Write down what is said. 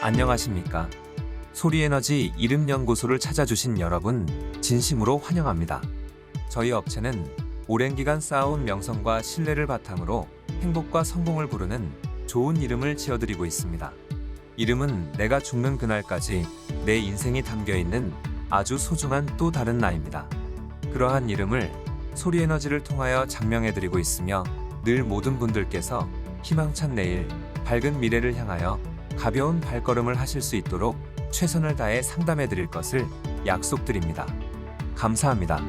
안녕하십니까? 소리에너지 이름연구소를 찾아주신 여러분, 진심으로 환영합니다. 저희 업체는 오랜 기간 쌓아온 명성과 신뢰를 바탕으로 행복과 성공을 부르는 좋은 이름을 지어드리고 있습니다. 이름은 내가 죽는 그날까지 내 인생이 담겨있는 아주 소중한 또 다른 나입니다. 그러한 이름을 소리에너지를 통하여 장명해드리고 있으며 늘 모든 분들께서 희망찬 내일, 밝은 미래를 향하여 가벼운 발걸음을 하실 수 있도록 최선을 다해 상담해드릴 것을 약속드립니다. 감사합니다.